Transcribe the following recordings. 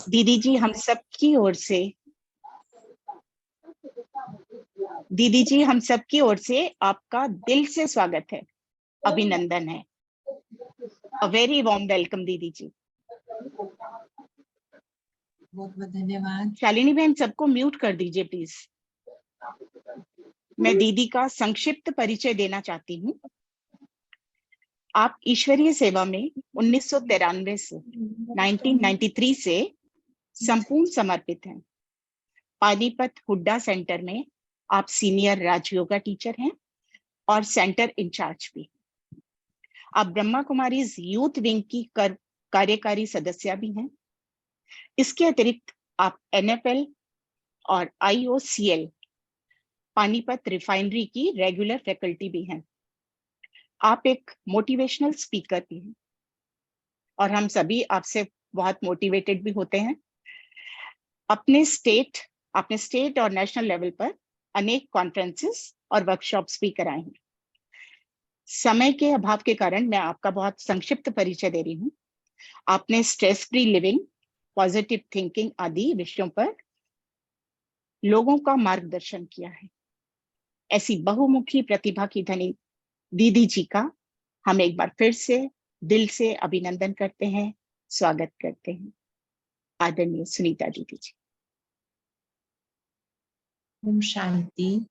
दीदी जी हम सबकी ओर से दीदी जी हम सबकी ओर से आपका दिल से स्वागत है, अभिनंदन है। अ वेरी वार्म वेलकम दीदी जी। बहुत बहुत धन्यवाद। शालिनी बहन सबको म्यूट कर दीजिए प्लीज। मैं दीदी का संक्षिप्त परिचय देना चाहती हूँ। आप ईश्वरीय सेवा में 1993 से 1993 से संपूर्ण समर्पित हैं। पानीपत हुड्डा सेंटर में आप सीनियर राज योगा टीचर हैं और सेंटर इंचार्ज भी। आप ब्रह्मा कुमारीज यूथ विंग की कार्यकारी सदस्य भी हैं। इसके अतिरिक्त आप NFL और IOCL पानीपत रिफाइनरी की रेगुलर फैकल्टी भी हैं। आप एक मोटिवेशनल स्पीकर भी हैं और हम सभी आपसे बहुत मोटिवेटेड भी होते हैं। आपने स्टेट और नेशनल लेवल पर अनेक कॉन्फ्रेंसेस और वर्कशॉप्स भी कराए हैं। समय के अभाव के कारण मैं आपका बहुत संक्षिप्त परिचय दे रही हूँ। आपने stress free living, positive thinking आदि विषयों पर लोगों का मार्गदर्शन किया है। ऐसी बहुमुखी प्रतिभा की धनी दीदी जी का हम एक बार फिर से दिल से अभिनंदन करते हैं, स्वागत करते हैं। आदरणीय सुनीता दीदी जी। ओम शांति।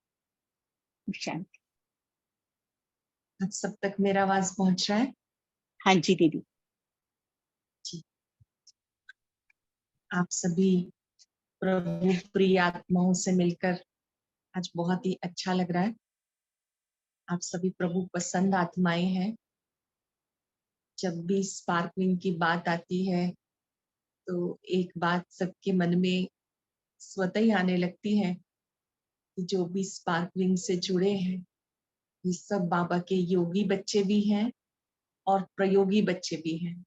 शांति। आज सब तक मेरा आवाज पहुंच रहा है? हाँ जी दीदी जी। आप सभी प्रभु प्रिय आत्माओं से मिलकर आज बहुत ही अच्छा लग रहा है। आप सभी प्रभु पसंद आत्माएं हैं। जब भी स्पार्कलिंग की बात आती है तो एक बात सबके मन में स्वतः ही आने लगती है कि जो भी स्पार्कलिंग से जुड़े हैं ये सब बाबा के योगी बच्चे भी हैं और प्रयोगी बच्चे भी हैं।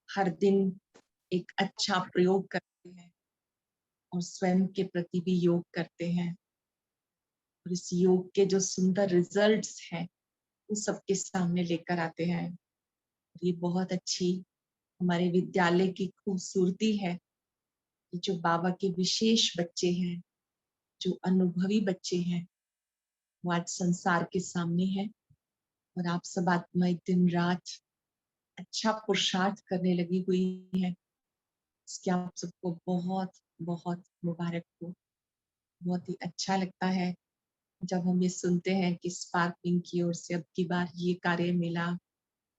हर दिन एक अच्छा प्रयोग करते हैं और स्वयं के प्रति भी योग करते हैं और इस योग के जो सुंदर रिजल्ट्स हैं वो सबके सामने लेकर आते हैं। ये बहुत अच्छी हमारे विद्यालय की खूबसूरती है कि जो बाबा के विशेष बच्चे हैं, जो अनुभवी बच्चे हैं, वो आज संसार के सामने हैं और आप सब आत्माएं दिन रात अच्छा पुरुषार्थ करने लगी हुई है। इसके आप सबको बहुत बहुत मुबारक हो। बहुत ही अच्छा लगता है जब हम ये सुनते हैं कि स्पार्कलिंग की ओर से अब की बार ये कार्य मिला,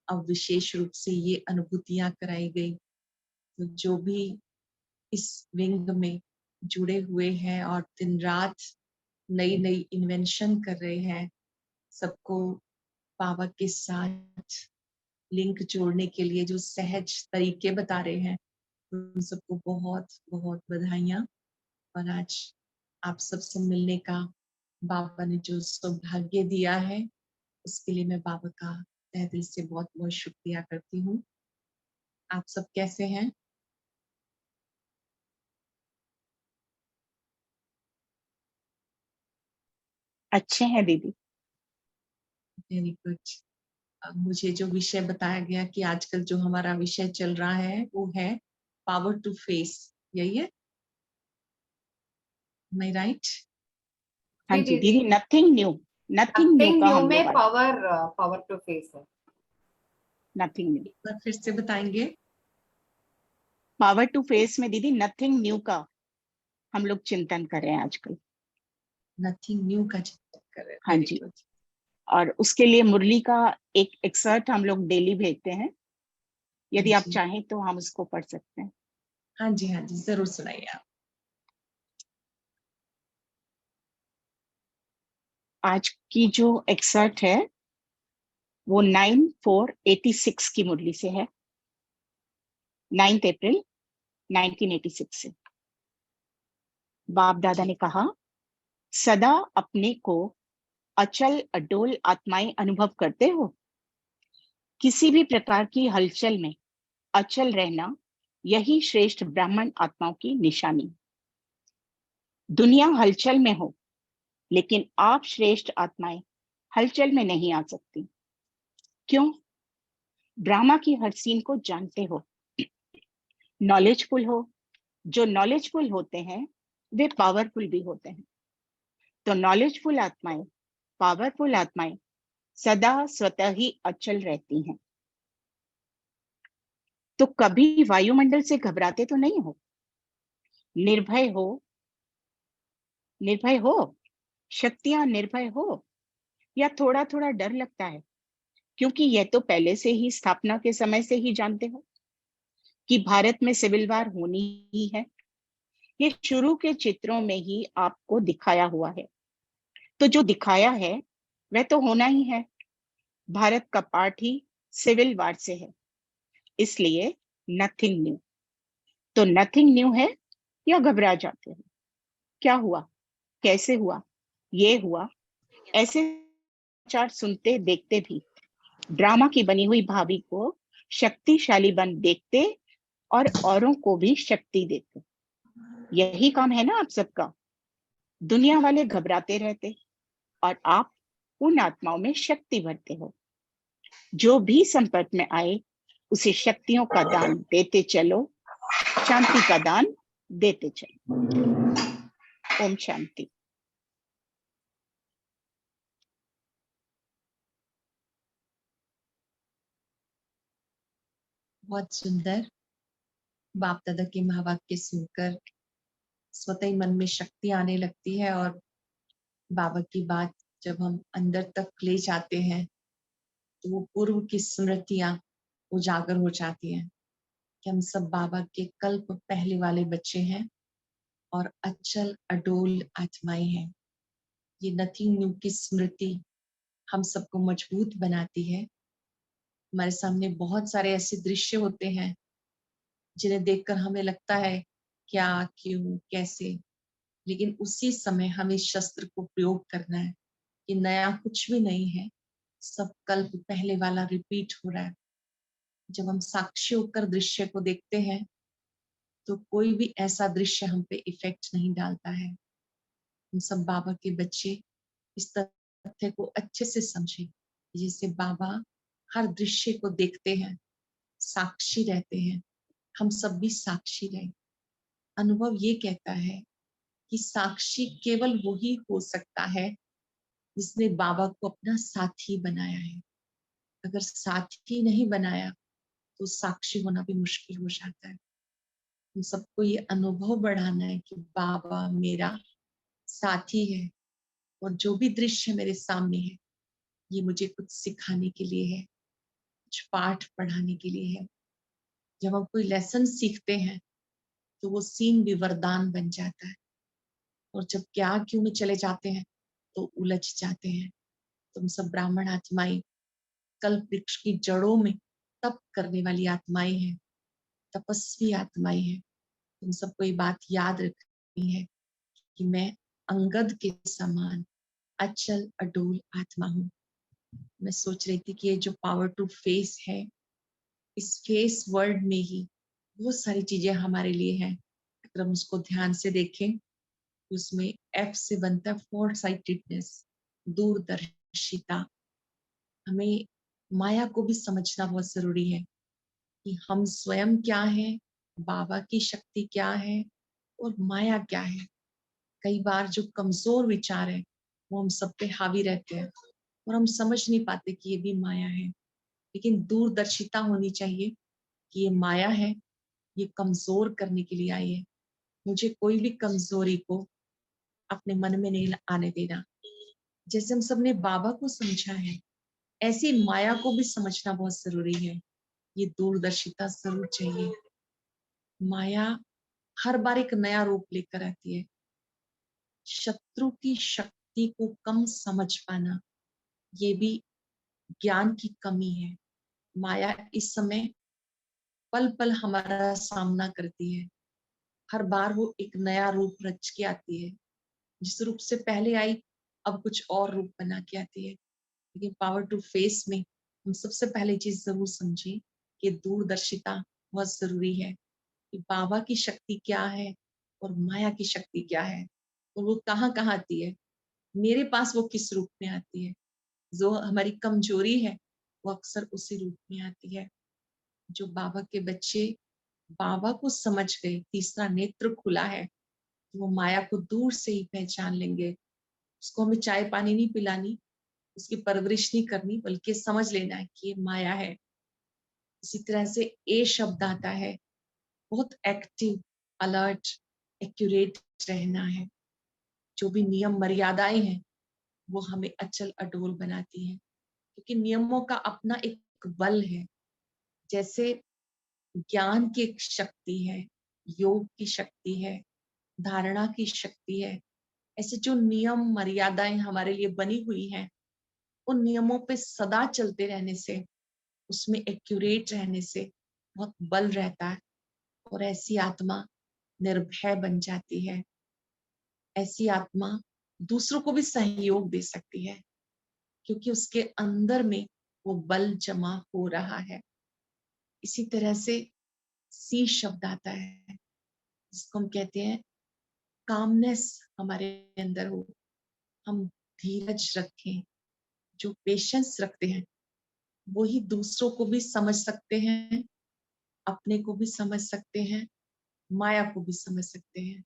अब विशेष रूप से ये अनुभूतियां कराई गई। तो जो भी इस विंग में जुड़े हुए हैं और दिन रात नई नई इन्वेंशन कर रहे हैं, सबको बाबा के साथ लिंक जोड़ने के लिए जो सहज तरीके बता रहे हैं, उन सबको बहुत बहुत बधाइयां। और आज आप सबसे मिलने का बाबा ने जो सौभाग्य दिया है उसके लिए मैं बाबा का तहे दिल से बहुत बहुत शुक्रिया करती हूँ। आप सब कैसे हैं? अच्छे हैं दीदी। Very good. मुझे जो विषय बताया गया कि आजकल जो हमारा विषय चल रहा है वो है पावर टू फेस, यही है? Am I right? हाँ जी जी दीदी, दीदी, नथिंग न्यू नथिंग का न्यू हम लोग में आज पावर टू फेस है। नथिंग न्यू एक बार फिर से बताएंगे। पावर टू फेस में दीदी नथिंग न्यू का हम लोग चिंतन कर रहे हैं आजकल। नथिंग न्यू का चिंतन कर रहे हैं। हाँ वेरी जी, गुड। और उसके लिए मुरली का एक एक्सर्ट हम लोग डेली भेजते हैं। यदि आप जी चाहें तो हम उसको पढ़ सकते हैं। हाँ जी, हाँ जी, जरूर सुनाइए आप। आज की जो एक्सर्ट है वो 9/4/86 की मुरली से है, 9 अप्रैल 1986 से। बाप दादा ने कहा, सदा अपने को अचल अडोल आत्माएं अनुभव करते हो। किसी भी प्रकार की हलचल में अचल रहना, यही श्रेष्ठ ब्राह्मण आत्माओं की निशानी। दुनिया हलचल में हो, लेकिन आप श्रेष्ठ आत्माएं हलचल में नहीं आ सकती। क्यों? ब्रह्मा की हर सीन को जानते हो। नॉलेजफुल हो। जो नॉलेजफुल होते हैं वे पावरफुल भी होते हैं। तो नॉलेजफुल आत्माएं, पावरफुल आत्माएं सदा स्वतः ही अचल रहती हैं। तो कभी वायुमंडल से घबराते तो नहीं हो। निर्भय हो, निर्भय हो, शक्तियां निर्भय हो, या थोड़ा थोड़ा डर लगता है, क्योंकि यह तो पहले से ही स्थापना के समय से ही जानते हो कि भारत में सिविल वार होनी ही है। ये शुरू के चित्रों में ही आपको दिखाया हुआ है। तो जो दिखाया है वह तो होना ही है। भारत का पार्ट ही सिविल वार से है, इसलिए नथिंग न्यू। तो नथिंग न्यू है या घबरा जाते हो? क्या हुआ, कैसे हुआ? ये हुआ। ऐसे समाचार सुनते देखते भी ड्रामा की बनी हुई भाभी को शक्तिशाली बन देखते और औरों को भी शक्ति देते। यही काम है ना आप सबका। दुनिया वाले घबराते रहते और आप उन आत्माओं में शक्ति भरते हो। जो भी संपर्क में आए उसे शक्तियों का दान देते चलो, शांति का दान देते चलो। ओम शांति। बहुत सुंदर। बाप दादा के महावाक्य सुनकर स्वतः ही मन में शक्ति आने लगती है, और बाबा की बात जब हम अंदर तक ले जाते हैं तो वो पूर्व की स्मृतियां उजागर हो जाती हैं कि हम सब बाबा के कल्प पहले वाले बच्चे हैं और अचल अडोल आत्माएं हैं। ये नथिंग न्यू की स्मृति हम सबको मजबूत बनाती है। हमारे सामने बहुत सारे ऐसे दृश्य होते हैं जिन्हें देखकर हमें लगता है क्या, क्यों, कैसे, लेकिन उसी समय हमें इस शस्त्र को प्रयोग करना है। ये नया कुछ भी नहीं है, सब कल्प पहले वाला रिपीट हो रहा है। जब हम साक्षी होकर दृश्य को देखते हैं तो कोई भी ऐसा दृश्य हम पे इफेक्ट नहीं डालता है। हम सब बाबा के बच्चे इस तथ्य को अच्छे से समझे, जिससे बाबा हर दृश्य को देखते हैं, साक्षी रहते हैं। हम सब भी साक्षी रहे। अनुभव ये कहता है कि साक्षी केवल वही हो सकता है जिसने बाबा को अपना साथी बनाया है। अगर साथी नहीं बनाया तो साक्षी होना भी मुश्किल हो जाता है। हम सबको ये अनुभव बढ़ाना है कि बाबा मेरा साथी है, और जो भी दृश्य मेरे सामने है ये मुझे कुछ सिखाने के लिए है, कुछ पाठ पढ़ाने के लिए है। जब हम कोई लेसन सीखते हैं तो वो सीन भी वरदान बन जाता है, और जब क्या क्यों में चले जाते हैं तो उलझ जाते हैं। तुम सब ब्राह्मण आत्माएं कल्प वृक्ष की जड़ों में तप करने वाली आत्माएं हैं, तपस्वी आत्माएं हैं। तुम सबको ये बात याद रखनी है कि मैं अंगद के समान अचल अडोल आत्मा हूँ। मैं सोच रही थी कि ये जो पावर टू फेस है, इस फेस वर्ड में ही बहुत सारी चीजें हमारे लिए हैं। अगर हम उसको ध्यान से देखें तो उसमें एफ से बनता है फोर साइटेडनेस, दूरदर्शिता। हमें माया को भी समझना बहुत जरूरी है कि हम स्वयं क्या है, बाबा की शक्ति क्या है और माया क्या है। कई बार जो कमजोर विचार है वो हम सब पे हावी रहते हैं और हम समझ नहीं पाते कि ये भी माया है। लेकिन दूरदर्शिता होनी चाहिए कि ये माया है, ये कमजोर करने के लिए आई है। मुझे कोई भी कमजोरी को अपने मन में नहीं आने देना। जैसे हम सबने बाबा को समझा है, ऐसी माया को भी समझना बहुत जरूरी है। ये दूरदर्शिता जरूर चाहिए। माया हर बार एक नया रूप लेकर आती है। शत्रु की शक्ति को कम समझ पाना, ये भी ज्ञान की कमी है। माया इस समय पल पल हमारा सामना करती है। हर बार वो एक नया रूप रच के आती है। जिस रूप से पहले आई अब कुछ और रूप बना के आती है। लेकिन पावर टू फेस में हम सबसे पहले चीज जरूर समझे कि दूरदर्शिता बहुत जरूरी है कि बाबा की शक्ति क्या है और माया की शक्ति क्या है, और वो कहाँ कहाँ आती है, मेरे पास वो किस रूप में आती है। जो हमारी कमजोरी है वो अक्सर उसी रूप में आती है। जो बाबा के बच्चे बाबा को समझ गए, तीसरा नेत्र खुला है, तो वो माया को दूर से ही पहचान लेंगे। उसको हमें चाय पानी नहीं पिलानी, उसकी परवरिश नहीं करनी, बल्कि समझ लेना है कि ये माया है। इसी तरह से ए शब्द आता है, बहुत एक्टिव, अलर्ट, एक्यूरेट रहना है। जो भी नियम मर्यादाएं हैं वो हमें अचल अडोल बनाती हैं, क्योंकि नियमों का अपना एक बल है। जैसे ज्ञान की एक शक्ति है, योग की शक्ति है, धारणा की शक्ति है, ऐसे जो नियम मर्यादाएं हमारे लिए बनी हुई हैं, उन नियमों पे सदा चलते रहने से, उसमें एक्यूरेट रहने से बहुत बल रहता है, और ऐसी आत्मा निर्भय बन जाती है। ऐसी आत्मा दूसरों को भी सहयोग दे सकती है, क्योंकि उसके अंदर में वो बल जमा हो रहा है। इसी तरह से सी शब्द आता है, जिसको हम कहते हैं कामनेस हमारे अंदर हो, हम धीरज रखें। जो पेशेंस रखते हैं वही दूसरों को भी समझ सकते हैं, अपने को भी समझ सकते हैं, माया को भी समझ सकते हैं।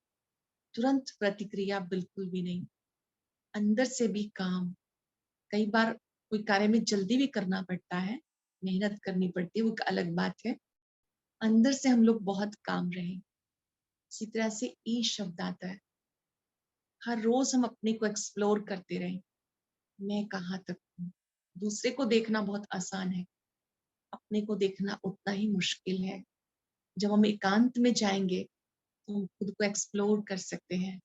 तुरंत प्रतिक्रिया बिल्कुल भी नहीं, अंदर से भी काम। कई बार कोई कार्य में जल्दी भी करना पड़ता है, मेहनत करनी पड़ती है, वो एक अलग बात है। अंदर से हम लोग बहुत काम रहे। इसी तरह से ई शब्द आता है, हर रोज हम अपने को एक्सप्लोर करते रहें, मैं कहाँ तक हूँ। दूसरे को देखना बहुत आसान है, अपने को देखना उतना ही मुश्किल है। जब हम एकांत में जाएंगे तो हम खुद को एक्सप्लोर कर सकते हैं,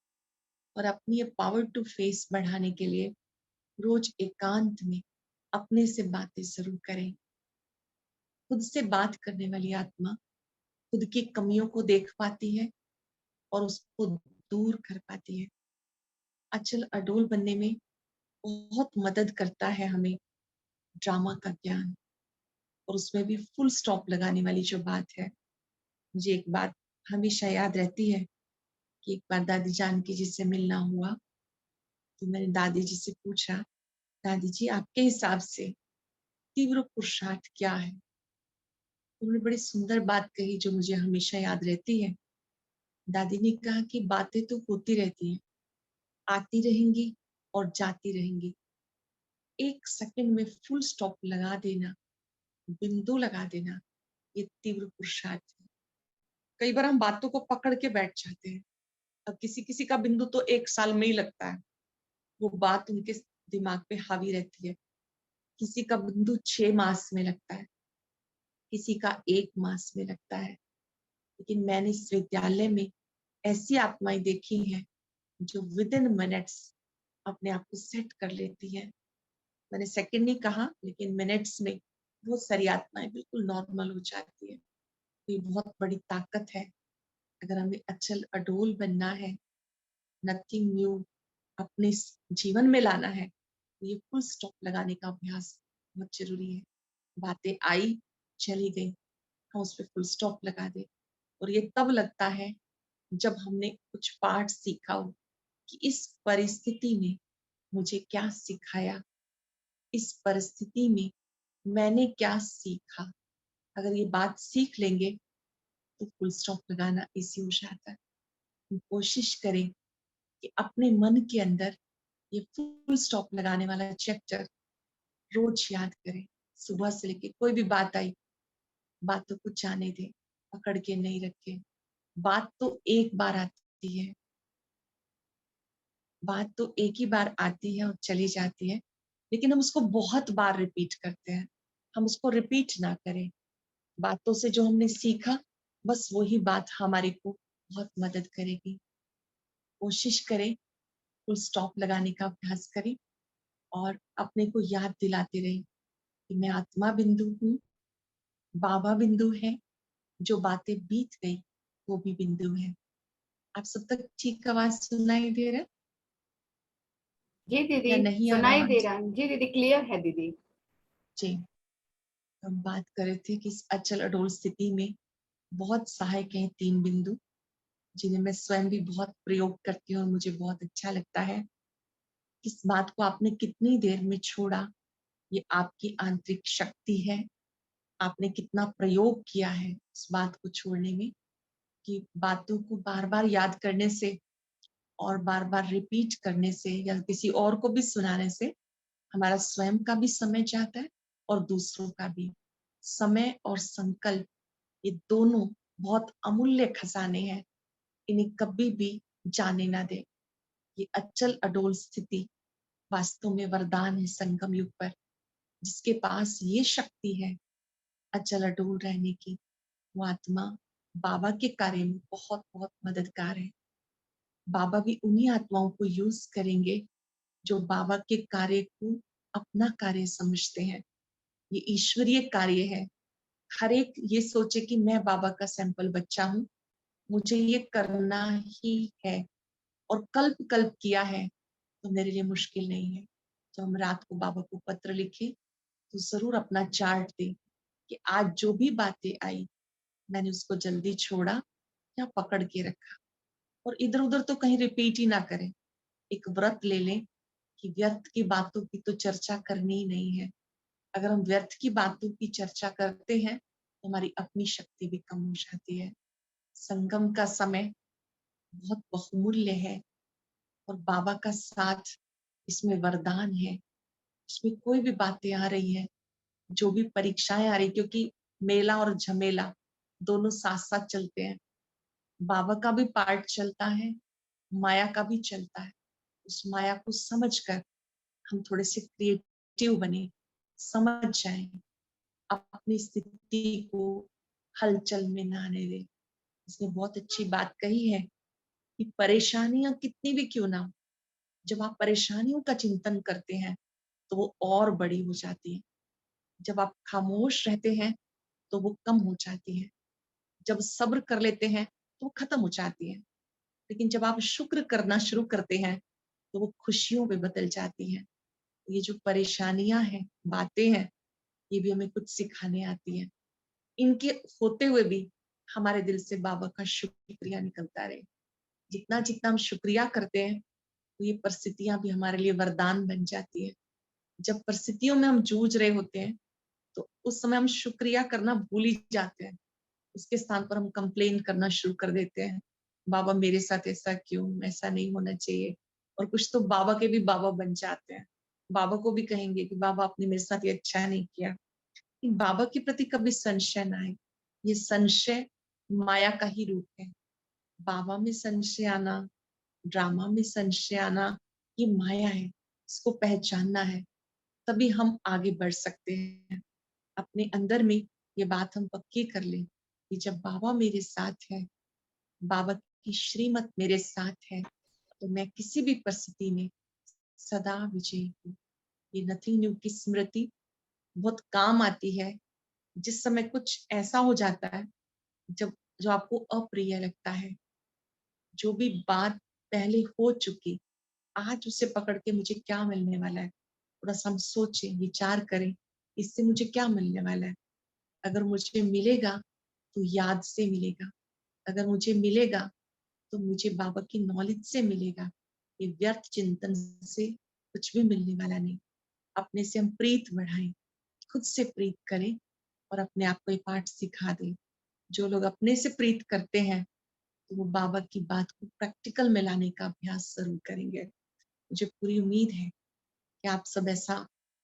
और अपनी ये पावर टू फेस बढ़ाने के लिए रोज एकांत में अपने से बातें जरूर करें। खुद से बात करने वाली आत्मा खुद की कमियों को देख पाती है और उसको दूर कर पाती है। अचल अडोल बनने में बहुत मदद करता है हमें ड्रामा का ज्ञान, और उसमें भी फुल स्टॉप लगाने वाली जो बात है। मुझे एक बात हमेशा याद रहती है कि एक बार दादी जानकी जी से मिलना हुआ, तो मैंने दादी जी से पूछा, दादी जी आपके हिसाब से तीव्र पुरुषार्थ क्या है? उन्होंने बड़ी सुंदर बात कही जो मुझे हमेशा याद रहती है। दादी ने कहा कि बातें तो होती रहती हैं, आती रहेंगी और जाती रहेंगी। एक सेकंड में फुल स्टॉप लगा देना, बिंदु लगा देना, ये तीव्र पुरुषार्थ है। कई बार हम बातों को पकड़ के बैठ जाते हैं। अब किसी किसी का बिंदु तो 1 साल में ही लगता है, वो बात उनके दिमाग पे हावी रहती है। किसी का बिंदु 6 मास में लगता है, किसी का 1 मास में लगता है। लेकिन मैंने इस विद्यालय में ऐसी आत्माएं देखी हैं जो विद इन मिनट्स अपने आप को सेट कर लेती है। मैंने सेकंड नहीं कहा, लेकिन मिनट्स में बहुत सारी आत्माएं बिल्कुल नॉर्मल हो जाती है। तो ये बहुत बड़ी ताकत है। अगर हमें अचल अडोल बनना है, नथिंग न्यू अपने जीवन में लाना है, तो ये फुल स्टॉप लगाने का अभ्यास बहुत जरूरी है। बातें आई, चली गई, हम उस पर फुल स्टॉप लगा दे। और ये तब लगता है जब हमने कुछ पाठ सीखा हो कि इस परिस्थिति ने मुझे क्या सिखाया, इस परिस्थिति में मैंने क्या सीखा। अगर ये बात सीख लेंगे तो फुल स्टॉप लगाना इजी हो जाता है। हम कोशिश करें कि अपने मन के अंदर ये फुल स्टॉप लगाने वाला चैप्टर रोज याद करें। सुबह से लेके कोई भी बात आई, बातों को जाने दें, पकड़ के नहीं रखें। बात तो एक बार आती है, बात तो एक ही बार आती है और चली जाती है, लेकिन हम उसको बहुत बार रिपीट करते हैं। हम उसको रिपीट ना करें। बातों से जो हमने सीखा, बस वही बात हमारे को बहुत मदद करेगी। कोशिश करें, फुल स्टॉप लगाने का अभ्यास करें, और अपने को याद दिलाते रहें कि मैं आत्मा बिंदु हूँ, बाबा बिंदु है, जो बातें बीत गई वो भी बिंदु है। आप सब तक ठीक आवाज सुनाई दे रहा है जी दीदी, या नहीं आ रहा सुनाई दे आवाज? रहा है। जी दीदी, क्लियर है दीदी। जी, हम बात कर रहे थे कि इस अचल अडोल स्थिति में बहुत सहायक हैं 3 बिंदु, जिन्हें मैं स्वयं भी बहुत प्रयोग करती हूँ और मुझे बहुत अच्छा लगता है। इस बात को आपने कितनी देर में छोड़ा, ये आपकी आंतरिक शक्ति है, आपने कितना प्रयोग किया है इस बात को छोड़ने में, कि बातों को बार बार याद करने से और बार बार रिपीट करने से या किसी और को भी सुनाने से हमारा स्वयं का भी समय जाता है और दूसरों का भी। समय और संकल्प, ये दोनों बहुत अमूल्य खजाने हैं, इन्हें कभी भी जाने ना दे। ये अचल अडोल स्थिति वास्तव में वरदान है संगम युग पर। जिसके पास ये शक्ति है अचल अडोल रहने की, वो आत्मा बाबा के कार्य में बहुत बहुत मददगार है। बाबा भी उन्हीं आत्माओं को यूज करेंगे जो बाबा के कार्य को अपना कार्य समझते हैं। ये ईश्वरीय कार्य है। हर एक ये सोचे कि मैं बाबा का सैंपल बच्चा हूँ, मुझे ये करना ही है, और कल्प कल्प किया है तो मेरे लिए मुश्किल नहीं है। जब हम रात को बाबा को पत्र लिखे तो जरूर अपना चार्ट दे कि आज जो भी बातें आई मैंने उसको जल्दी छोड़ा या पकड़ के रखा, और इधर उधर तो कहीं रिपीट ही ना करें। एक व्रत ले लें कि व्यर्थ की बातों की तो चर्चा करनी ही नहीं है। अगर हम व्यर्थ की बातों की चर्चा करते हैं तो हमारी अपनी शक्ति भी कम हो जाती है। संगम का समय बहुत बहुमूल्य है और बाबा का साथ इसमें वरदान है। इसमें कोई भी बातें आ रही है, जो भी परीक्षाएं आ रही, क्योंकि मेला और झमेला दोनों साथ साथ चलते हैं। बाबा का भी पार्ट चलता है, माया का भी चलता है। उस माया को समझकर हम थोड़े से क्रिएटिव बने, समझ जाएं, अपनी स्थिति को हलचल में ना आने दें। इसने बहुत अच्छी बात कही है कि परेशानियां कितनी भी क्यों ना हो, जब आप परेशानियों का चिंतन करते हैं तो वो और बड़ी हो जाती है। जब आप खामोश रहते हैं तो वो कम हो जाती है। जब सब्र कर लेते हैं तो वो खत्म हो जाती है। लेकिन जब आप शुक्र करना शुरू करते हैं तो वो खुशियों में बदल जाती है। ये जो परेशानियां हैं, बातें हैं, ये भी हमें कुछ सिखाने आती है। इनके होते हुए भी हमारे दिल से बाबा का शुक्रिया निकलता रहे। जितना जितना हम शुक्रिया करते हैं तो ये परिस्थितियां भी हमारे लिए वरदान बन जाती है। जब परिस्थितियों में हम जूझ रहे होते हैं तो उस समय हम शुक्रिया करना भूल ही जाते हैं। उसके स्थान पर हम कंप्लेन करना शुरू कर देते हैं, बाबा मेरे साथ ऐसा क्यों, ऐसा नहीं होना चाहिए। और कुछ तो बाबा के भी बाबा बन जाते हैं, बाबा को भी कहेंगे कि बाबा आपने मेरे साथ ये अच्छा नहीं किया। लेकिन बाबा के प्रति कभी संशय ना आए। ये संशय माया का ही रूप है। बाबा में संशय आना, ड्रामा में संशय आना, ये माया है। इसको पहचानना है, तभी हम आगे बढ़ सकते हैं। अपने अंदर में ये बात हम पक्की कर लें कि जब बाबा मेरे साथ है, बाबा की श्रीमत मेरे साथ है, तो मैं किसी भी परिस्थिति में सदा विजयी हूँ। ये नथिंग न्यू की स्मृति बहुत काम आती है जिस समय कुछ ऐसा हो जाता है जब जो आपको अप्रिय लगता है। जो भी बात पहले हो चुकी, आज उसे पकड़ के मुझे क्या मिलने वाला है, थोड़ा सा हम सोचें, विचार करें, इससे मुझे क्या मिलने वाला है। अगर मुझे मिलेगा तो याद से मिलेगा, अगर मुझे मिलेगा तो मुझे बाबा की नॉलेज से मिलेगा। ये व्यर्थ चिंतन से कुछ भी मिलने वाला नहीं। अपने से हम प्रीत बढ़ाएं, खुद से प्रीत करें और अपने आप को ये पाठ सिखा दें। जो लोग अपने से प्रीत करते हैं तो वो बाबा की बात को प्रैक्टिकल में लाने का अभ्यास जरूर करेंगे। मुझे पूरी उम्मीद है कि आप सब ऐसा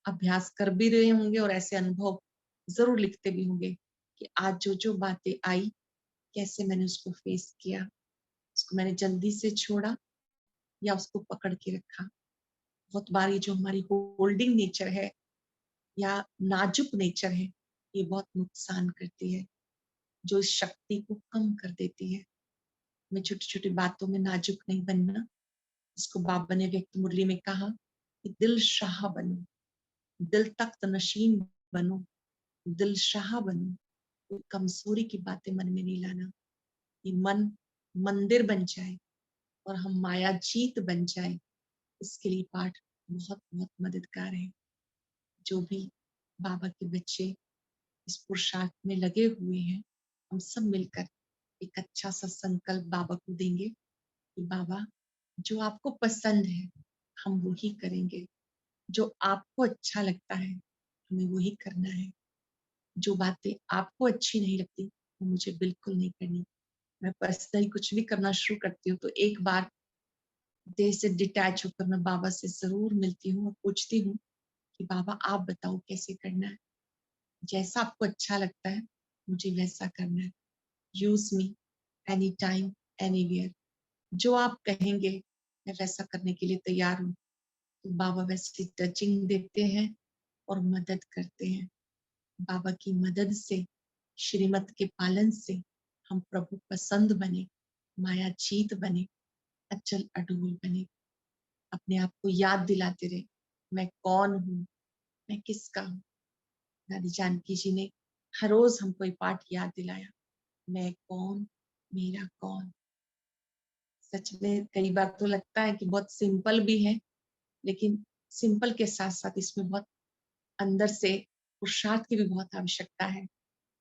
अभ्यास कर भी रहे होंगे और ऐसे अनुभव जरूर लिखते भी होंगे कि आज जो जो बातें आई, कैसे मैंने उसको फेस किया, उसको मैंने जल्दी से छोड़ा या उसको पकड़ के रखा। बहुत बार ये जो हमारी होल्डिंग नेचर है या नाजुक नेचर है, ये बहुत नुकसान करती है, जो इस शक्ति को कम कर देती है। हमें छोटी छोटी बातों में नाजुक नहीं बनना। इसको बाबा ने व्यक्त मुरली में कहा कि दिल शाह बनो, दिल तख्त नशीन बनो, दिल शाह बनो। कोई कमजोरी की बातें मन में नहीं लाना। ये मन मंदिर बन जाए और हम माया जीत बन जाए, इसके लिए पाठ बहुत बहुत मददगार है। जो भी बाबा के बच्चे इस पुरुषार्थ में लगे हुए हैं, हम सब मिलकर एक अच्छा सा संकल्प बाबा को देंगे कि बाबा जो आपको पसंद है हम वही करेंगे, जो आपको अच्छा लगता है हमें वही करना है। जो बातें आपको अच्छी नहीं लगती वो मुझे बिल्कुल नहीं करनी। मैं पर्सनली कुछ भी करना शुरू करती हूँ तो एक बार देह से डिटैच होकर मैं बाबा से जरूर मिलती हूँ और पूछती हूँ कि बाबा आप बताओ कैसे करना है, जैसा आपको अच्छा लगता है मुझे वैसा करना है। Use me any time anywhere, जो आप कहेंगे मैं वैसा करने के लिए तैयार हूँ। तो बाबा वैसी टचिंग देते हैं और मदद करते हैं। बाबा की मदद से, श्रीमत के पालन से हम प्रभु पसंद बने, माया जीत बने, अचल अडोल बने। अपने आप को याद दिलाते रहे, मैं कौन हूँ, मैं किसका हूँ। दादी जानकी जी ने हर रोज हमको ये पाठ याद दिलाया, मैं कौन, मेरा कौन। सच में कई बार तो लगता है कि बहुत सिंपल भी है, लेकिन सिंपल के साथ साथ इसमें बहुत अंदर से पुरुषार्थ की भी बहुत आवश्यकता है।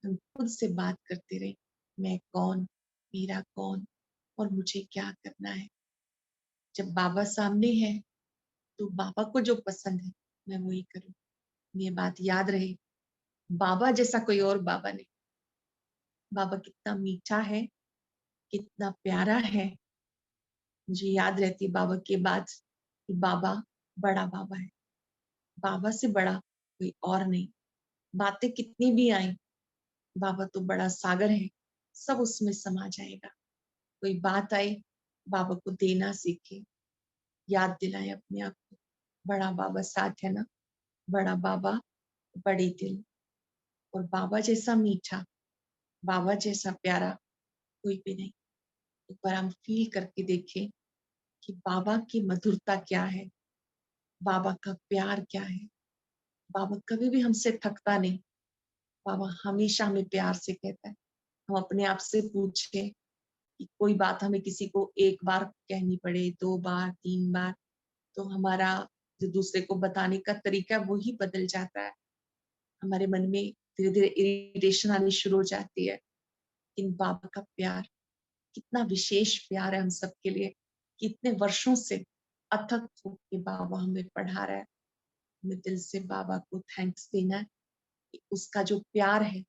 हम खुद से बात करते रहे, मैं कौन, मेरा कौन और मुझे क्या करना है। जब बाबा सामने है तो बाबा को जो पसंद है मैं वही करूँ। ये बात याद रहे, बाबा जैसा कोई और बाबा नहीं। बाबा कितना मीठा है, कितना प्यारा है। मुझे याद रहती है बाबा के बाद कि बाबा बड़ा बाबा है, बाबा से बड़ा कोई और नहीं। बातें कितनी भी आई, बाबा तो बड़ा सागर है, सब उसमें समा जाएगा। कोई बात आए, बाबा को देना सीखे, याद दिलाए अपने आप को, बड़ा बाबा साथ है ना, बड़ा बाबा बड़े दिल। और बाबा जैसा मीठा, बाबा जैसा प्यारा कोई भी नहीं। एक बार हम फील करके देखें कि बाबा की मधुरता क्या है, बाबा का प्यार क्या है। बाबा कभी भी हमसे थकता नहीं, बाबा हमेशा हमें प्यार से कहता है। हम अपने आप से पूछे कि कोई बात हमें किसी को एक बार कहनी पड़े, 2 बार 3 बार, तो हमारा जो दूसरे को बताने का तरीका है वो ही बदल जाता है। हमारे मन में धीरे धीरे इरिटेशन आनी शुरू हो जाती है। लेकिन बाबा का प्यार कितना विशेष प्यार है हम सबके लिए, कितने वर्षों से अथक होके बाबा हमें पढ़ा रहा है। हमें दिल से बाबा को थैंक्स देना है कि उसका जो प्यार है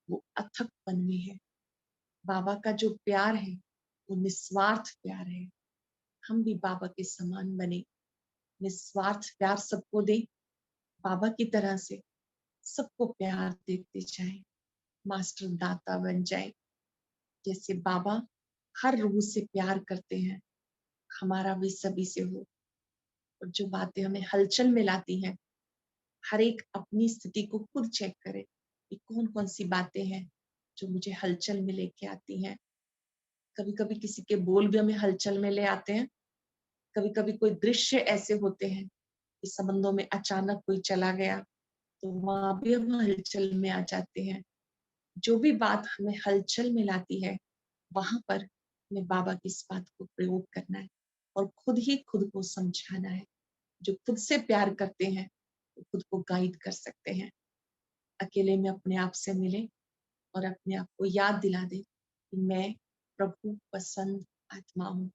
वो अथकपन में है। बाबा का जो प्यार है वो निस्वार्थ प्यार है। हम भी बाबा के समान बने, निस्वार्थ प्यार सबको दे, बाबा की तरह से सबको प्यार देते जाए, मास्टर दाता बन जाए। जैसे बाबा हर रूह से प्यार करते हैं, हमारा भी सभी से हो। और जो बातें हमें हलचल में लाती हैं, हर एक अपनी स्थिति को खुद चेक करे कि कौन कौन सी बातें हैं जो मुझे हलचल में लेके आती हैं। कभी कभी किसी के बोल भी हमें हलचल में ले आते हैं। कभी कभी कोई दृश्य ऐसे होते हैं कि संबंधों में अचानक कोई चला गया तो वहां भी हम हलचल में आ जाते हैं। जो भी बात हमें हलचल में लाती है वहां पर हमें बाबा की इस बात को प्रयोग करना है और खुद ही खुद को समझाना है। जो खुद से प्यार करते हैं वो खुद को गाइड कर सकते हैं। अकेले में अपने आप से मिले और अपने आप को याद दिला दे कि मैं प्रभु पसंद आत्मा हूँ।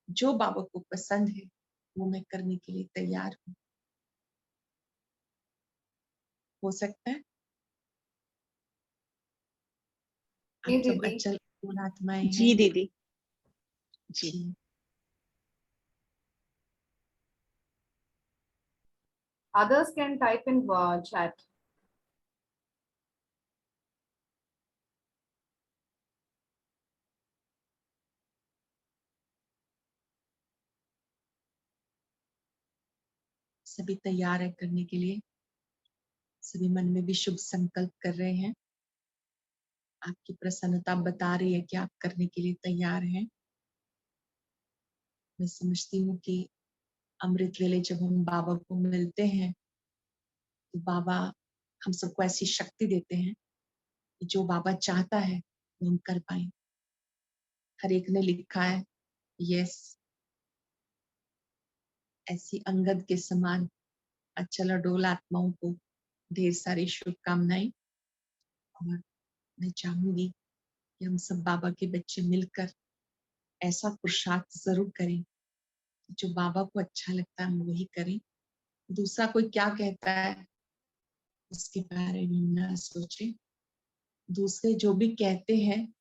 जो बाबा को पसंद है वो मैं करने के लिए तैयार हूँ। हो सकता है जी आप सब दीदी। अचल पूर्ण आत्माएं जी हैं। दीदी। जी। जी, Others can type in chat. सभी तैयार है करने के लिए। सभी मन में भी शुभ संकल्प कर रहे हैं। आपकी प्रसन्नता बता रही है कि आप करने के लिए तैयार हैं। मैं समझती हूँ कि अमृत वेले जब हम बाबा को मिलते हैं तो बाबा हम सबको ऐसी शक्ति देते हैं कि जो बाबा चाहता है वो हम कर पाए। हर एक ने लिखा है यस, ऐसी अंगद के समान अचल अडोल आत्माओं को ढेर सारी शुभकामनाएं। और मैं चाहूंगी कि हम सब बाबा के बच्चे मिलकर ऐसा पुरुषार्थ जरूर करें कि जो बाबा को अच्छा लगता है हम वही करें। दूसरा कोई क्या कहता है उसके बारे में ना सोचें, दूसरे जो भी कहते हैं,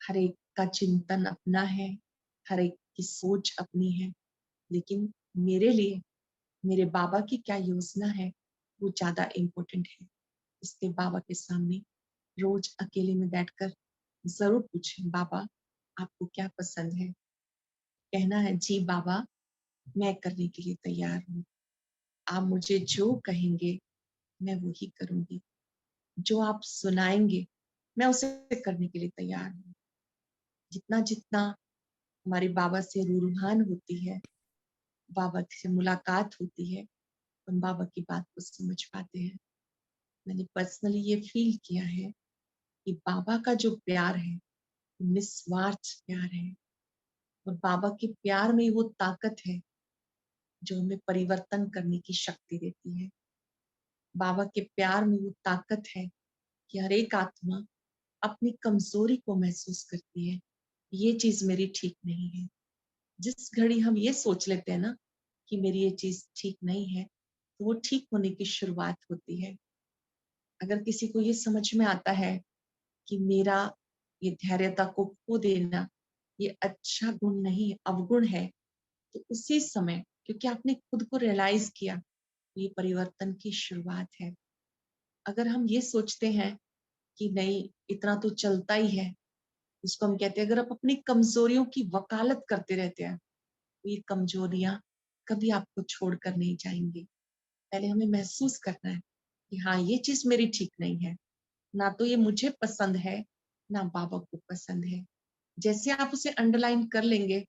हर एक का चिंतन अपना है, हर एक की सोच अपनी है, लेकिन मेरे लिए मेरे बाबा की क्या योजना है वो ज्यादा इम्पोर्टेंट है। इसलिए बाबा के सामने रोज अकेले में बैठकर जरूर पूछें, बाबा आपको क्या पसंद है। कहना है, जी बाबा मैं करने के लिए तैयार हूँ, आप मुझे जो कहेंगे मैं वही करूंगी, जो आप सुनाएंगे मैं उसे करने के लिए तैयार हूँ। जितना जितना हमारे बाबा से रूहान होती है, बाबा से मुलाकात होती है, हम बाबा की बात को समझ पाते हैं। मैंने पर्सनली ये फील किया है कि बाबा का जो प्यार है निस्वार्थ प्यार है, और बाबा के प्यार में वो ताकत है जो हमें परिवर्तन करने की शक्ति देती है। बाबा के प्यार में वो ताकत है कि हर एक आत्मा अपनी कमजोरी को महसूस करती है, ये चीज मेरी ठीक नहीं है। जिस घड़ी हम ये सोच लेते हैं ना कि मेरी ये चीज ठीक नहीं है, तो वो ठीक होने की शुरुआत होती है। अगर किसी को ये समझ में आता है कि मेरा ये धैर्यता को खो देना ये अच्छा गुण नहीं अवगुण है, तो उसी समय क्योंकि आपने खुद को रियलाइज किया, ये परिवर्तन की शुरुआत है। अगर हम ये सोचते हैं कि नहीं इतना तो चलता ही है, उसको हम कहते हैं, अगर आप अपनी कमजोरियों की वकालत करते रहते हैं तो ये कमजोरियां कभी आपको छोड़कर नहीं जाएंगी। पहले हमें महसूस करना है कि हाँ ये चीज मेरी ठीक नहीं है, ना तो ये मुझे पसंद है ना बाबा को पसंद है। जैसे आप उसे अंडरलाइन कर लेंगे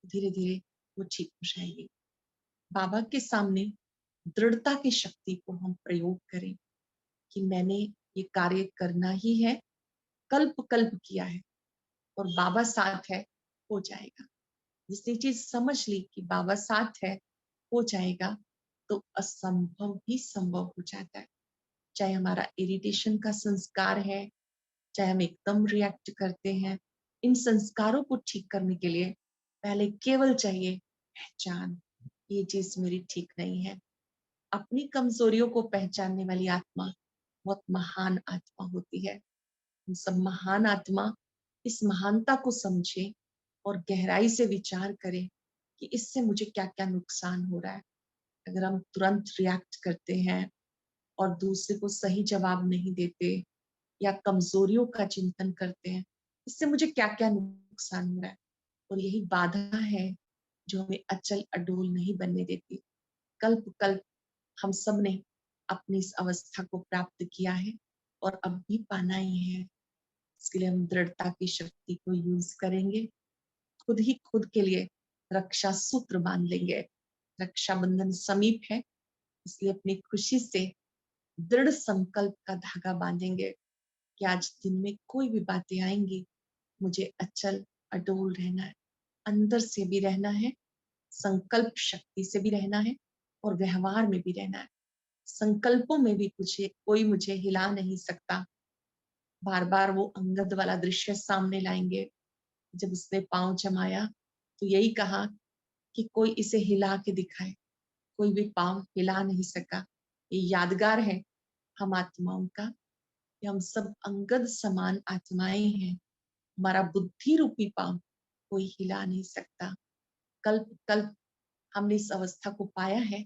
धीरे धीरे वो ठीक हो जाएगी। बाबा के सामने दृढ़ता की शक्ति को हम प्रयोग करें कि मैंने ये कार्य करना ही है, कल्प कल्प किया है और बाबा साथ है, हो जाएगा। जिसने चीज समझ ली कि बाबा साथ है, हो जाएगा, तो असंभव भी संभव हो जाता है। चाहे हमारा इरिटेशन का संस्कार है, चाहे हम एकदम रिएक्ट करते हैं, इन संस्कारों को ठीक करने के लिए पहले केवल चाहिए पहचान, ये चीज मेरी ठीक नहीं है। अपनी कमजोरियों को पहचानने वाली आत्मा बहुत महान आत्मा होती है। हम सब महान आत्मा इस महानता को समझे और गहराई से विचार करें कि इससे मुझे क्या क्या नुकसान हो रहा है। अगर हम तुरंत रिएक्ट करते हैं और दूसरे को सही जवाब नहीं देते या कमजोरियों का चिंतन करते हैं, इससे मुझे क्या क्या नुकसान हो रहा है, और यही बाधा है जो हमें अचल अडोल नहीं बनने देती। कल्प कल्प हम सब ने अपनी इस अवस्था को प्राप्त किया है और अब भी पाना ही है। इसके लिए हम दृढ़ता की शक्ति को यूज करेंगे, खुद ही खुद के लिए रक्षा सूत्र बांध लेंगे। रक्षाबंधन समीप है, इसलिए अपनी खुशी से दृढ़ संकल्प का धागा बांधेंगे कि आज दिन में कोई भी बातें आएंगी, मुझे अचल अडोल रहना है, अंदर से भी रहना है, संकल्प शक्ति से भी रहना है और व्यवहार में भी रहना है। संकल्पों में भी कुछ कोई मुझे हिला नहीं सकता। बार बार वो अंगद वाला दृश्य सामने लाएंगे। जब उसने पांव जमाया तो यही कहा कि कोई इसे हिला के दिखाए, कोई भी पांव हिला नहीं सका। ये यादगार है हम आत्माओं का कि हम सब अंगद समान आत्माएं हैं। हमारा बुद्धि रूपी पांव कोई हिला नहीं सकता। कल्प कल्प हमने इस अवस्था को पाया है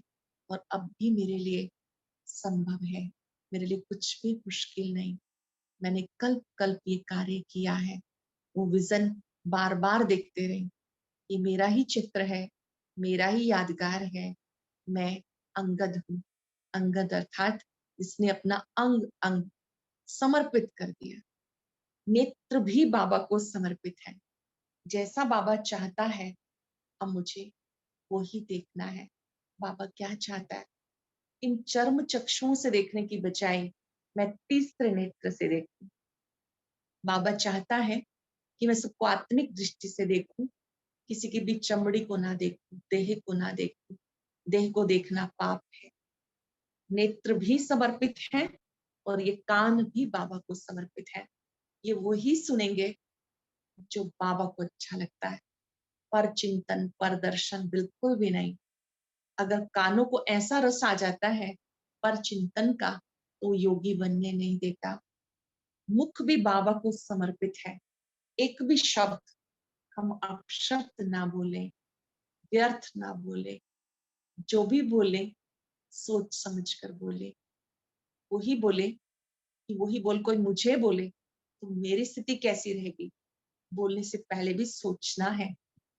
और अब भी मेरे लिए संभव है, मेरे लिए कुछ भी मुश्किल नहीं। मैंने कल्प कल्प ये कार्य किया है। वो विजन बार बार देखते रहे, ये मेरा ही चित्र है, मेरा ही यादगार है। मैं अंगद हूँ। अंगद अर्थात जिसने अपना अंग अंग समर्पित कर दिया। नेत्र भी बाबा को समर्पित है। जैसा बाबा चाहता है अब मुझे वो ही देखना है। बाबा क्या चाहता है, इन चर्म चक्षुओं से देखने की बजाय मैं तीसरे नेत्र से देखूं। बाबा चाहता है कि मैं सबको आत्मिक दृष्टि से देखूं, किसी की भी चमड़ी को ना देखूं, देह को ना देखूं। देह को देखना पाप है। नेत्र भी समर्पित है और ये कान भी बाबा को समर्पित है। ये वही सुनेंगे जो बाबा को अच्छा लगता है। पर चिंतन पर दर्शन बिल्कुल भी नहीं। अगर कानों को ऐसा रस आ जाता है पर चिंतन का, तो योगी बनने नहीं देता। मुख भी बाबा को समर्पित है। एक भी शब्द हम अपशब्द ना बोले, व्यर्थ ना बोले, जो भी बोले सोच समझ कर बोले। वही बोले कि वही बोल कोई मुझे बोले तो मेरी स्थिति कैसी रहेगी, बोलने से पहले भी सोचना है।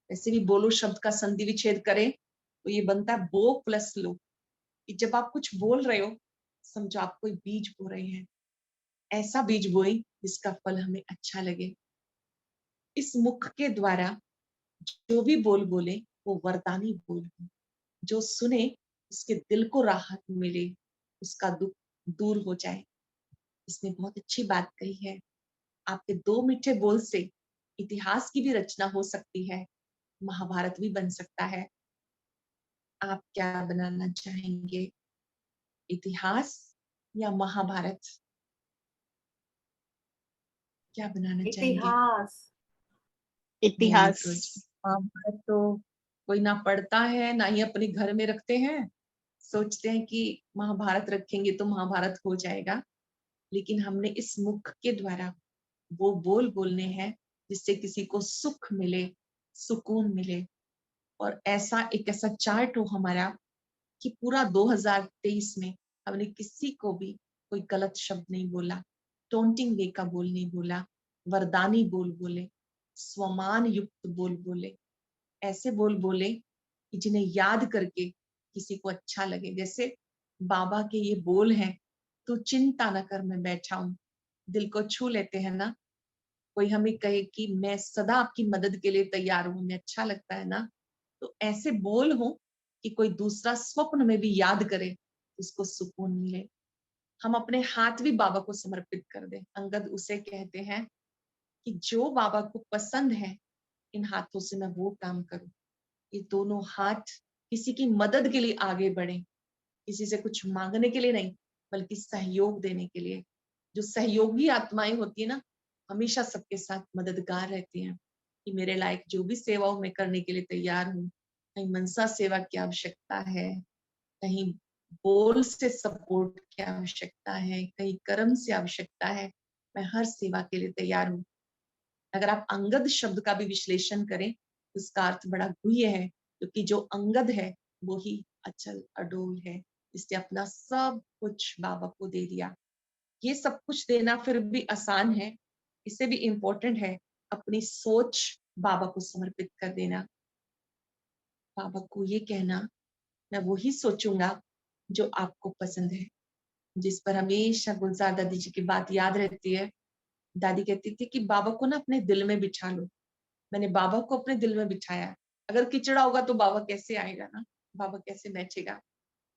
वैसे भी बोलो शब्द का संधि विच्छेद करें तो ये बनता है बो प्लस लो, कि जब आप कुछ बोल रहे हो समझो आप कोई बीज बो रहे हैं, ऐसा बीज बोए जिसका फल हमें अच्छा लगे। इस मुख के द्वारा जो भी बोल बोले वो वरदानी बोल हो, जो सुने उसके दिल को राहत मिले, उसका दुख दूर हो जाए। इसने बहुत अच्छी बात कही है, आपके दो मीठे बोल से इतिहास की भी रचना हो सकती है, महाभारत भी बन सकता है। आप क्या बनाना चाहेंगे, इतिहास या महाभारत? क्या बनाना चाहेंगे? इतिहास। वेरी इतिहास। गुड। महाभारत तो कोई ना पढ़ता है ना ही अपने घर में रखते हैं, सोचते हैं कि महाभारत रखेंगे तो महाभारत हो जाएगा। लेकिन हमने इस मुख के द्वारा वो बोल बोलने हैं जिससे किसी को सुख मिले, सुकून मिले। और ऐसा चार्ट हो हमारा कि पूरा 2023 में हमने किसी को भी कोई गलत शब्द नहीं बोला, टोंटिंग वे का बोल नहीं बोला, वरदानी बोल बोले, स्वमान युक्त बोल बोले, ऐसे बोल बोले कि जिन्हें याद करके किसी को अच्छा लगे। जैसे बाबा के ये बोल हैं, तू चिंता न कर मैं बैठा हूं, दिल को छू लेते हैं ना। कोई हमें कहे कि मैं सदा आपकी मदद के लिए तैयार हूं, हमें अच्छा लगता है ना। तो ऐसे बोल हो कि कोई दूसरा स्वप्न में भी याद करे, उसको सुकून मिले। हम अपने हाथ भी बाबा को समर्पित कर दें। अंगद उसे कहते हैं कि जो बाबा को पसंद है इन हाथों से मैं वो काम करूं। ये दोनों हाथ किसी की मदद के लिए आगे बढ़े, किसी से कुछ मांगने के लिए नहीं, बल्कि सहयोग देने के लिए। जो सहयोगी आत्माएं होती है ना, हमेशा सबके साथ मददगार रहती हैं कि मेरे लायक जो भी सेवा हो मैं करने के लिए तैयार हूँ। कहीं मनसा सेवा की आवश्यकता है, कहीं बोल से सपोर्ट की आवश्यकता है, कहीं कर्म से आवश्यकता है, मैं हर सेवा के लिए तैयार हूँ। अगर आप अंगद शब्द का भी विश्लेषण करें तो इसका अर्थ बड़ा गुह्य है, क्योंकि जो अंगद है वो ही अचल अडोल है, इसने अपना सब कुछ बाबा को दे दिया। ये सब कुछ देना फिर भी आसान है, इससे भी इम्पोर्टेंट है अपनी सोच बाबा को समर्पित कर देना। बाबा को ये कहना मैं वही सोचूंगा जो आपको पसंद है। जिस पर हमेशा गुलजार दादी जी की बात याद रहती है। दादी कहती थी कि बाबा को ना अपने दिल में बिठा लो। मैंने बाबा को अपने दिल में बिठाया। अगर किचड़ा होगा तो बाबा कैसे आएगा ना, बाबा कैसे बैठेगा।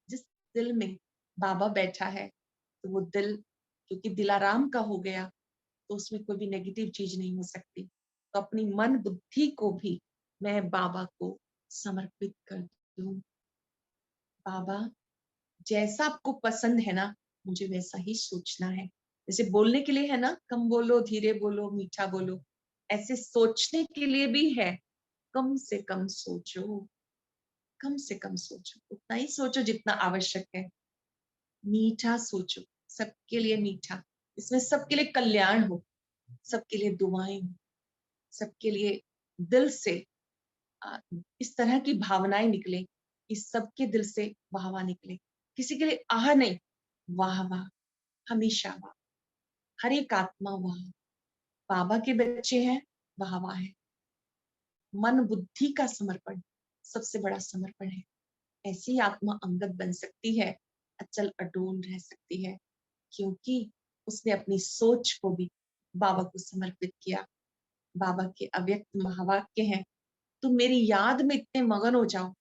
जिस दिल में बाबा बैठा है तो वो दिल क्योंकि दिलाराम का हो गया तो उसमें कोई भी नेगेटिव चीज नहीं हो सकती। तो अपनी मन बुद्धि को भी मैं बाबा को समर्पित कर दूं। बाबा जैसा आपको पसंद है ना, मुझे वैसा ही सोचना है। जैसे बोलने के लिए है ना, कम बोलो, धीरे बोलो, मीठा बोलो, ऐसे सोचने के लिए भी है, कम से कम सोचो, कम से कम सोचो, उतना ही सोचो जितना आवश्यक है। मीठा सोचो, सबके लिए मीठा, इसमें सबके लिए कल्याण हो, सबके लिए दुआएं हो, सबके लिए दिल से इस तरह की भावनाएं निकले कि सबके दिल से वाह वाह निकले। किसी के लिए आह नहीं, वाह वाह, हमेशा वाह, हर एक आत्मा वाह। बाबा के बच्चे हैं, वाह वाह है। मन बुद्धि का समर्पण सबसे बड़ा समर्पण है। ऐसी आत्मा अंगद बन सकती है, अचल अडोल रह सकती है, क्योंकि उसने अपनी सोच को भी बाबा को समर्पित किया। बाबा के अव्यक्त महावाक्य हैं, तुम मेरी याद में इतने मगन हो जाओ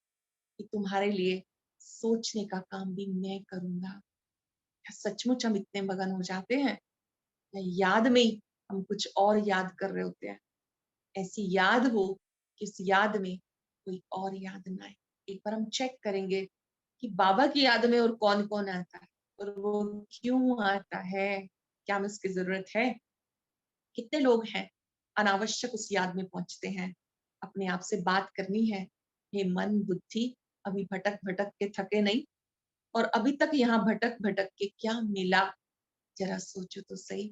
कि तुम्हारे लिए सोचने का काम भी मैं करूंगा। क्या सचमुच हम इतने मगन हो जाते हैं या याद में ही हम कुछ और याद कर रहे होते हैं? ऐसी याद हो कि उस याद में कोई और याद ना आए। एक बार हम चेक करेंगे कि बाबा की याद में और कौन कौन आता है और वो क्यों आता है, क्या हमें उसकी जरूरत है। कितने लोग हैं अनावश्यक उस याद में पहुंचते हैं। अपने आप से बात करनी है, हे मन बुद्धि, अभी भटक भटक के थके नहीं, और अभी तक यहाँ भटक भटक के क्या मिला, जरा सोचो तो सही।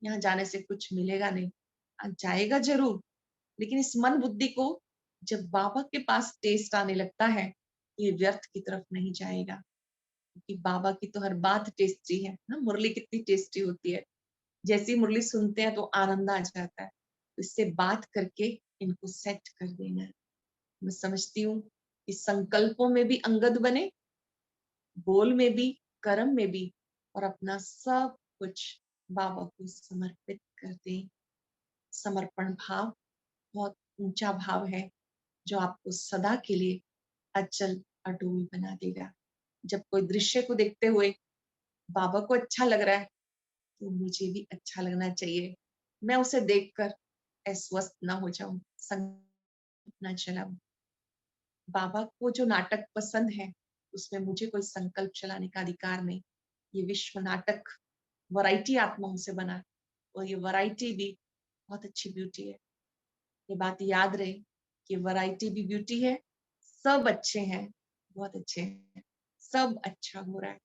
यहाँ जाने से कुछ मिलेगा नहीं। जाएगा जरूर, लेकिन इस मन बुद्धि को जब बाबा के पास टेस्ट आने लगता है, ये व्यर्थ की तरफ नहीं जाएगा, क्योंकि बाबा की तो हर बात टेस्टी है ना। मुरली कितनी टेस्टी होती है, जैसी मुरली सुनते हैं तो आनंद आ जाता है। तो इससे बात करके इनको सेट कर देना है। मैं समझती हूँ कि संकल्पों में भी अंगद बने, बोल में भी, कर्म में भी, और अपना सब कुछ बाबा को समर्पित कर दें। समर्पण भाव बहुत ऊंचा भाव है, जो आपको सदा के लिए अचल अटूल बना देगा। जब कोई दृश्य को देखते हुए बाबा को अच्छा लग रहा है, तो मुझे भी अच्छा लगना चाहिए। मैं उसे देखकर अस्वस्थ ना हो जाऊं, संकल्प ना चलाऊं। बाबा को जो नाटक पसंद है, उसमें मुझे कोई संकल्प चलाने का अधिकार नहीं। ये विश्व नाटक वैरायटी आत्माओं से बना है, और ये वैरायटी भी बहुत अच्छी ब्यूटी है। ये बात याद रहे कि वैरायटी भी ब्यूटी है। सब अच्छे हैं, बहुत अच्छे हैं, सब अच्छा हो रहा है।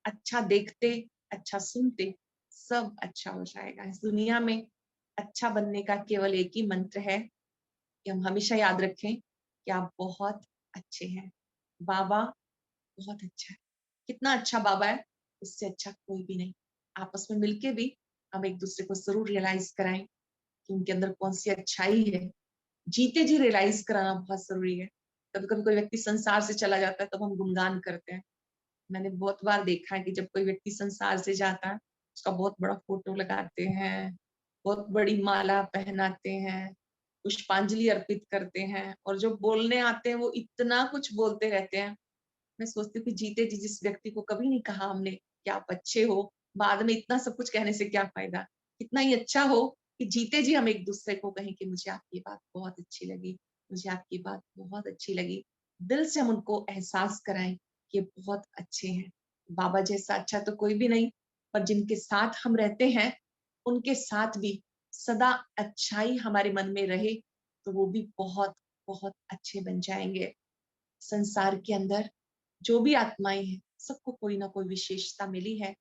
अच्छा देखते, अच्छा सुनते, सब अच्छा हो जाएगा। इस दुनिया में अच्छा बनने का केवल एक ही मंत्र है कि हम हमेशा याद रखें कि आप बहुत अच्छे हैं। बाबा बहुत अच्छा है। कितना अच्छा बाबा है, उससे अच्छा कोई भी नहीं। आपस में मिलके भी हम एक दूसरे को जरूर रियलाइज कराएं कि उनके अंदर कौन सी अच्छाई है। जीते जी रियलाइज कराना बहुत जरूरी है। कभी कभी कोई व्यक्ति संसार से चला जाता है, तब हम गुणगान करते हैं। मैंने बहुत बार देखा है कि जब कोई व्यक्ति संसार से जाता है, उसका बहुत बड़ा फोटो लगाते हैं, बहुत बड़ी माला पहनाते हैं, पुष्पांजलि अर्पित करते हैं, और जो बोलने आते हैं वो इतना कुछ बोलते रहते हैं। मैं सोचती हूँ कि जीते जी जिस व्यक्ति को कभी नहीं कहा हमने कि आप अच्छे हो, बाद में इतना सब कुछ कहने से क्या फायदा। कितना ही अच्छा हो कि जीते जी हम एक दूसरे को कहें कि मुझे आपकी बात बहुत अच्छी लगी, मुझे आपकी बात बहुत अच्छी लगी। दिल से हम उनको एहसास कराएं कि बहुत अच्छे हैं। बाबा जैसा अच्छा तो कोई भी नहीं, पर जिनके साथ हम रहते हैं उनके साथ भी सदा अच्छाई हमारे मन में रहे, तो वो भी बहुत बहुत अच्छे बन जाएंगे। संसार के अंदर जो भी आत्माएं हैं, सबको कोई ना कोई विशेषता मिली है।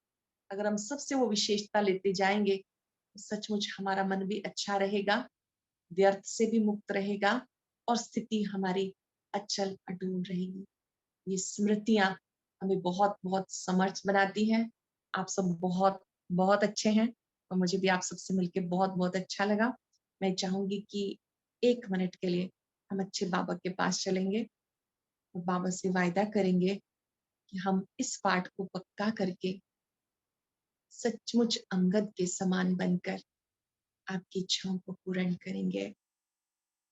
अगर हम सबसे वो विशेषता लेते जाएंगे, तो सचमुच हमारा मन भी अच्छा रहेगा, व्यर्थ से भी मुक्त रहेगा, और स्थिति हमारी अचल अटूल रहेगी। ये स्मृतियां हमें बहुत बहुत समर्थ बनाती हैं। आप सब बहुत बहुत अच्छे हैं, और मुझे भी आप सबसे मिलकर बहुत बहुत अच्छा लगा। मैं चाहूंगी कि 1 मिनट के लिए हम अच्छे बाबा के पास चलेंगे और बाबा से वायदा करेंगे कि हम इस पाठ को पक्का करके सचमुच अंगद के समान बनकर आपकी इच्छाओं को पूर्ण करेंगे।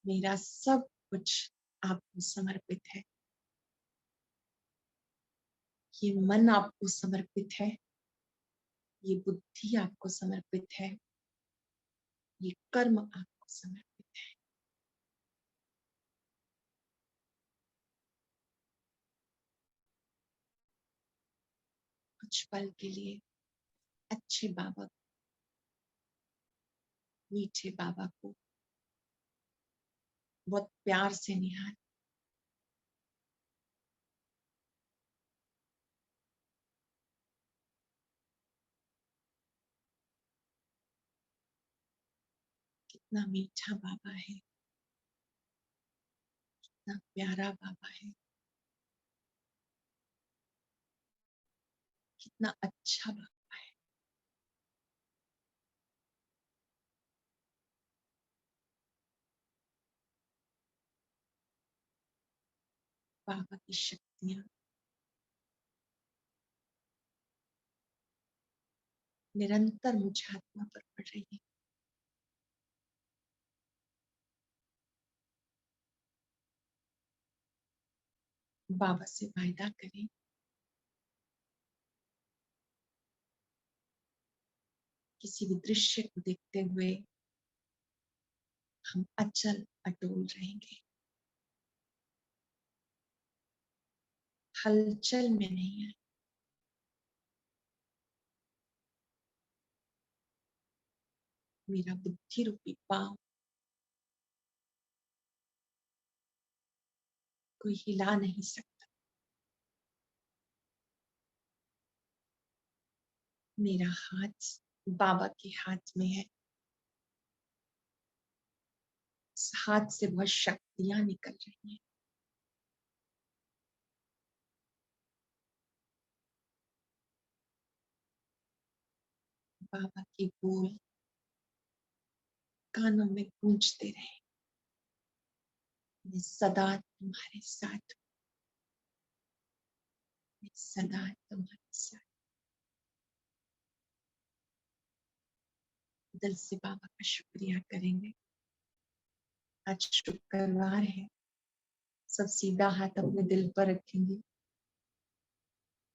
मेरा सब कुछ आपको समर्पित है। ये मन आपको समर्पित है, ये बुद्धि आपको समर्पित है, ये कर्म आपको समर्पित है। कुछ पल के लिए अच्छे बाबा, मीठे बाबा को बहुत प्यार से निहार। कितना मीठा बाबा है, कितना प्यारा बाबा है, कितना अच्छा बाबा है। बाबा की शक्तियां निरंतर मुझ आत्मा पर पड़ रही है। बाबा से वायदा करें, किसी भी दृश्य को देखते हुए हम अचल अटूल रहेंगे, हलचल में नहीं है। मेरा बुद्धि रूपी पांव कोई हिला नहीं सकता। मेरा हाथ बाबा के हाथ में है। इस हाथ से बहुत शक्तियां निकल रही हैं। बाबा की बोल कानों में गूंजते रहे। मैं सदा तुम्हारे साथ हूँ, मैं सदा तुम्हारे साथ। दिल से बाबा का शुक्रिया करेंगे। आज शुक्रवार है, सब सीधा हाथ अपने दिल पर रखेंगे,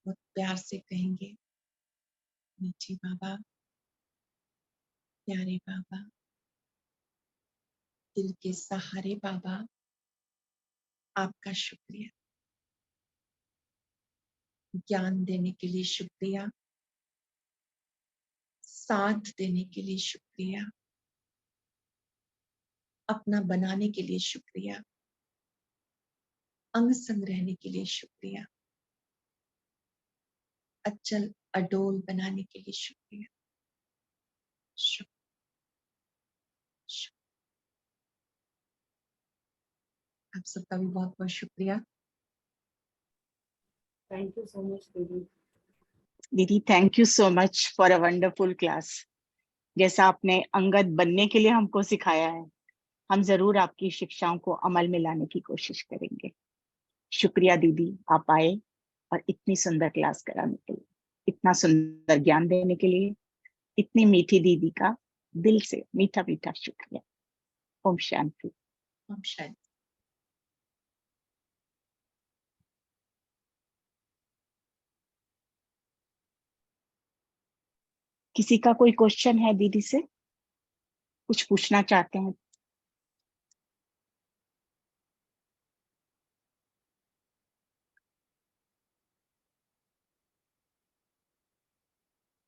बहुत प्यार से कहेंगे, मीठे बाबा, प्यारे बाबा, दिल के सहारे बाबा, आपका शुक्रिया। ज्ञान देने के लिए शुक्रिया, साथ देने के लिए शुक्रिया, अपना बनाने के लिए शुक्रिया, अंग संग रहने के लिए शुक्रिया, अचल अडोल बनाने के लिए शुक्रिया। शुक्र, शुक्र। आप सबका भी बहुत बहुत शुक्रिया। Thank you so much, Didi. दीदी, thank you so much for a wonderful class. जैसा आपने अंगद बनने के लिए हमको सिखाया है, हम जरूर आपकी शिक्षाओं को अमल में लाने की कोशिश करेंगे। शुक्रिया दीदी, आप आए और इतनी सुंदर क्लास कराने के लिए, इतना सुंदर ज्ञान देने के लिए। इतनी मीठी दीदी का दिल से मीठा मीठा शुक्रिया। ओम शांति। ओम शांति। किसी का कोई क्वेश्चन है दीदी से, कुछ पूछना चाहते हैं?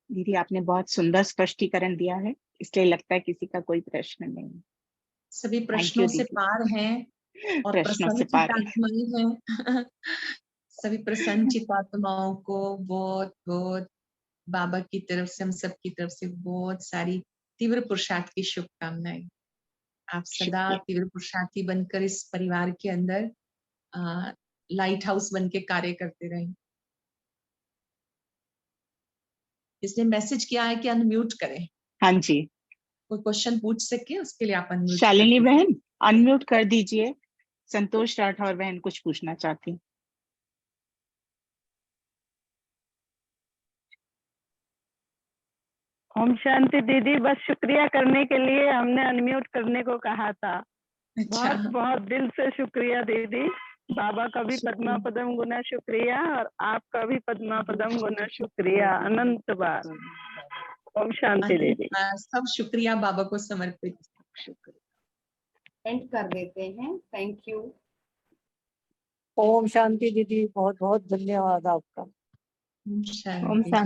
दीदी, आपने बहुत सुंदर स्पष्टीकरण दिया है, इसलिए लगता है किसी का कोई प्रश्न नहीं। सभी थैंक प्रश्नों यू से दीदी। पार हैं और प्रश्नों से प्रसन्न पार है। चित्तात्माएं हैं। सभी प्रसन्न चित्तात्माओं को बहुत बहुत बाबा की तरफ से, हम सब की तरफ से बहुत सारी तीव्र पुरुषार्थ की शुभकामनाएं। आप सदा शुक्रिया। तीव्र पुरुषार्थी बनकर इस परिवार के अंदर लाइट हाउस बन के कार्य करते रहें। इसने मैसेज किया है कि अनम्यूट करें, हाँ जी, कोई क्वेश्चन पूछ सके उसके लिए आप अनम्यूट कर शालिनी दीजिए। बहन अनम्यूट कर दीजिए। संतोष राठौर बहन कुछ पूछना चाहती हैं। ओम शांति दीदी, बस शुक्रिया करने के लिए हमने अनम्यूट करने को कहा था। अच्छा, बहुत बहुत दिल से शुक्रिया दीदी। बाबा का भी पद्मा पदम गुना शुक्रिया और आपका भी पद्मा पदम गुना शुक्रिया अनंत बार। ओम शांति दीदी। सब शुक्रिया बाबा को समर्पित। शुक्रिया। End कर देते हैं। Thank you. ओम शांति दीदी, बहुत बहुत धन्यवाद आपका। ओम शांति। ओम शांति।